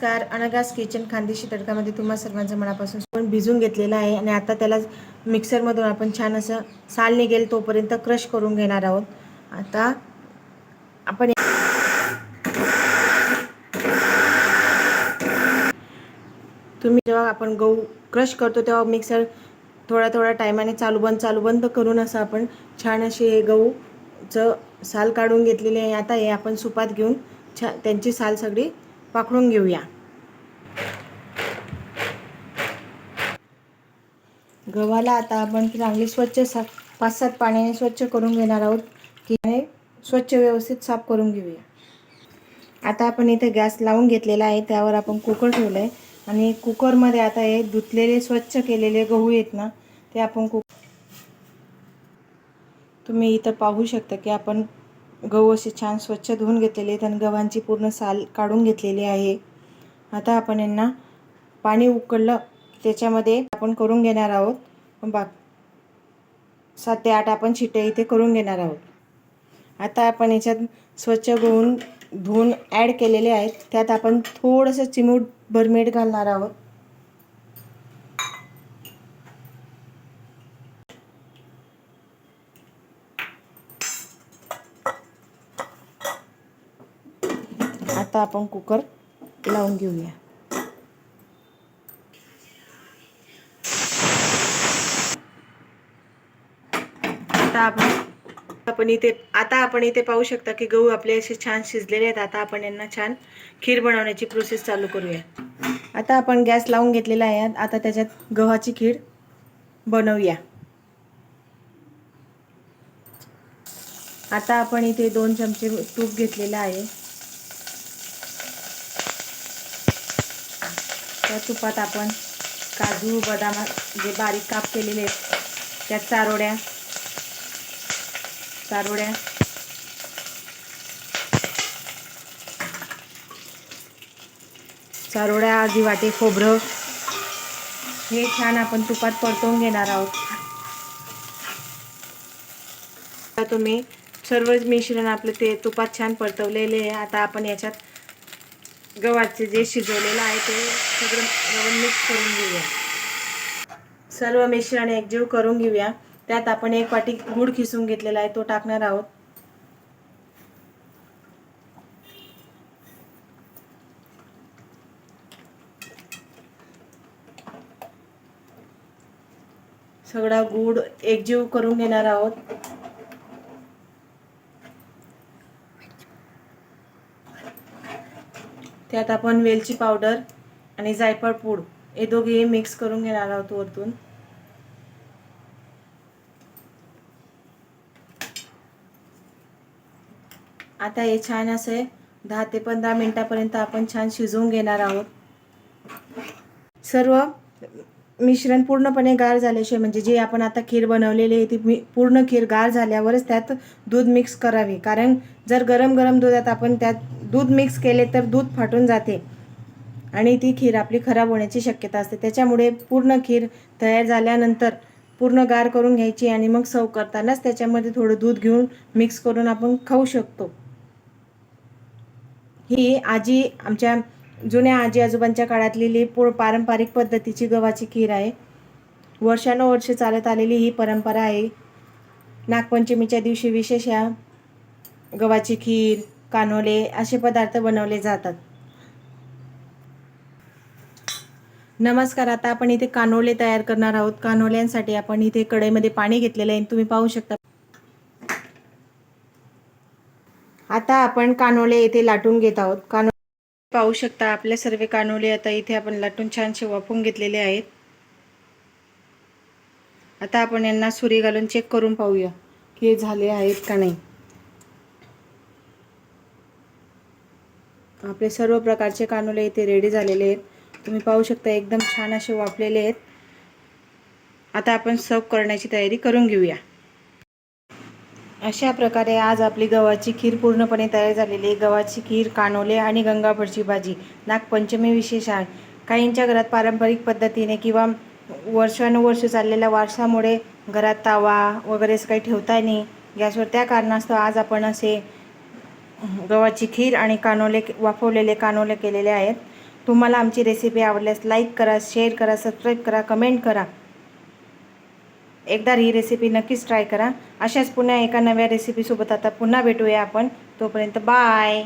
नमस्कार. अनघास किचन खानदेशी तडकामध्ये तुम्हा सर्वांचं मनापासून पण भिजून घेतलेलं आहे आणि आता त्याला मिक्सरमधून आपण छान असं साल निघेल तोपर्यंत क्रश करून घेणार आहोत. आता आपण तुम्ही जेव्हा आपण गहू क्रश करतो तेव्हा मिक्सर थोड्या टायमाने चालू बंद करून असं आपण छान असे हे गहूचं साल काढून घेतलेले आहे. आता हे आपण सुपात घेऊन त्यांची साल सगळी पाखडून घेऊया. गव्हाला आता आपण चांगली स्वच्छ 5-7 पाण्याने स्वच्छ करून घेणार आहोत की स्वच्छ व्यवस्थित साफ करून घेऊया. आता आपण इथे गॅस लावून घेतलेला आहे, त्यावर आपण कुकर ठेवलं आहे आणि कुकरमध्ये आता हे धुतलेले स्वच्छ केलेले गहू आहेत ना ते आपण तुम्ही इथं पाहू शकता की आपण गहू असे छान स्वच्छ धुवून घेतलेले आहेत आणि गव्हांची पूर्ण साल काढून घेतलेली आहे. आता आपण यांना पाणी उकळलं त्याच्यामध्ये आपण करून घेणार आहोत. 7 ते 8 आपण शिट्ट्या इथे करून घेणार आहोत. आता आपण याच्यात स्वच्छ धुवून ॲड केलेले आहेत, त्यात आपण थोडंसं चिमूटभर मीठ घालणार आहोत. आता आपण कुकर लावून घेऊया. आता आपण इथे पाहू शकता की गहू आपले असे छान शिजलेले आहेत. आता आपण यांना छान खीर बनवण्याची प्रोसेस चालू करूया. आता आपण गॅस लावून घेतलेला आहे. आता त्याच्यात गव्हाची खीर बनवूया. आता आपण इथे 2 चमचे तूप घेतलेलं आहे. त्या तुपात आपण काजू बदाम जे बारीक काप केलेले आहेत त्या चारोळ्या अर्धी वाटी खोबरं हे छान आपण तुपात परतवून घेणार आहोत. आता तुम्ही सर्व मिश्रण आपलं ते तुपात छान परतवलेले आहे. आता आपण याच्यात गव्हाचे जे शिजवलेलं आहे ते सगळं मिक्स करून घेऊया. सर्व मिश्रण एकजीव करून घेऊया. त्यात आपण 1 वाटी गूळ खिसून घेतलेला आहे तो टाकणार आहोत. सगळा गूळ एकजीव करून घेणार आहोत. त्यात आपण वेलची पावडर आणि जायफळ पूड हे दोघेही मिक्स करून घेणार आहोत वरतून. आता हे छान असे 10 ते 15 मिनिटापर्यंत आपण छान शिजवून घेणार आहोत. सर्व मिश्रण पूर्णपणे गार झाल्याशिवाय म्हणजे जे आपण आता खीर बनवलेली आहे ती पूर्ण खीर गार झाल्यावरच त्यात दूध मिक्स करावे, कारण जर गरम दुधात आपण त्यात दूध मिक्स केले तर दूध फाटून जाते आणि ती खीर आपली खराब होण्याची शक्यता असते. त्याच्यामुळे पूर्ण खीर तयार झाल्यानंतर पूर्ण गार करून घ्यायची आणि मग सर्व करतानाच त्याच्यामध्ये थोडं दूध घेऊन मिक्स करून आपण खाऊ शकतो. ही आमच्या जुन्या आजी आजोबांच्या काळातली पारंपरिक पद्धतीची गव्हाची खीर आहे. वर्षानुवर्षे चालत आलेली ही परंपरा आहे. नागपंचमीच्या दिवशी विशेष ह्या गव्हाची खीर, कानोले असे पदार्थ बनवले जातात. नमस्कार. आता आपण इथे कानोले तयार करणार आहोत. कानोल्यांसाठी आपण इथे कढईमध्ये पाणी घेतलेलं आहे, तुम्ही पाहू शकता. आता आपण कानोले इथे लाटून घेत आहोत. पाहू शकता आपले सर्व कानोले आता इथे आपण लाटून छानसे वाफवून घेतलेले आहेत. आता आपण यांना सुरी घालून चेक करून पाहूया की झाले आहेत का नाही. आपले सर्व प्रकारचे कानोले इथे रेडी झालेले आहेत, तुम्ही पाहू शकता. एकदम छान असे वाफलेले आहेत. आता आपण सर्व करण्याची तयारी करून घेऊया. अशा प्रकारे आज आपली गव्हाची खीर पूर्णपणे तयार झालेली आहे. गव्हाची खीर, कानोले आणि गंगाभरची भाजी नागपंचमी विशेष आहे. काहींच्या घरात पारंपरिक पद्धतीने किंवा वर्षानुवर्ष चाललेल्या वारसामुळे घरात तावा वगैरे काही ठेवता नाही गॅसवर, त्या कारणास्तव आज आपण असे गव्हाची खीर आणि कानोले वाफवलेले कानोले केलेले आहेत. तुम्हाला आमची रेसिपी आवडल्यास लाईक करा, शेअर करा, सबस्क्राईब करा, कमेंट करा. एकदा ही रेसिपी नक्कीच ट्राय करा. अशाच पुन्हा एका नव्या रेसिपीसोबत आता पुन्हा भेटूया आपण. तोपर्यंत बाय.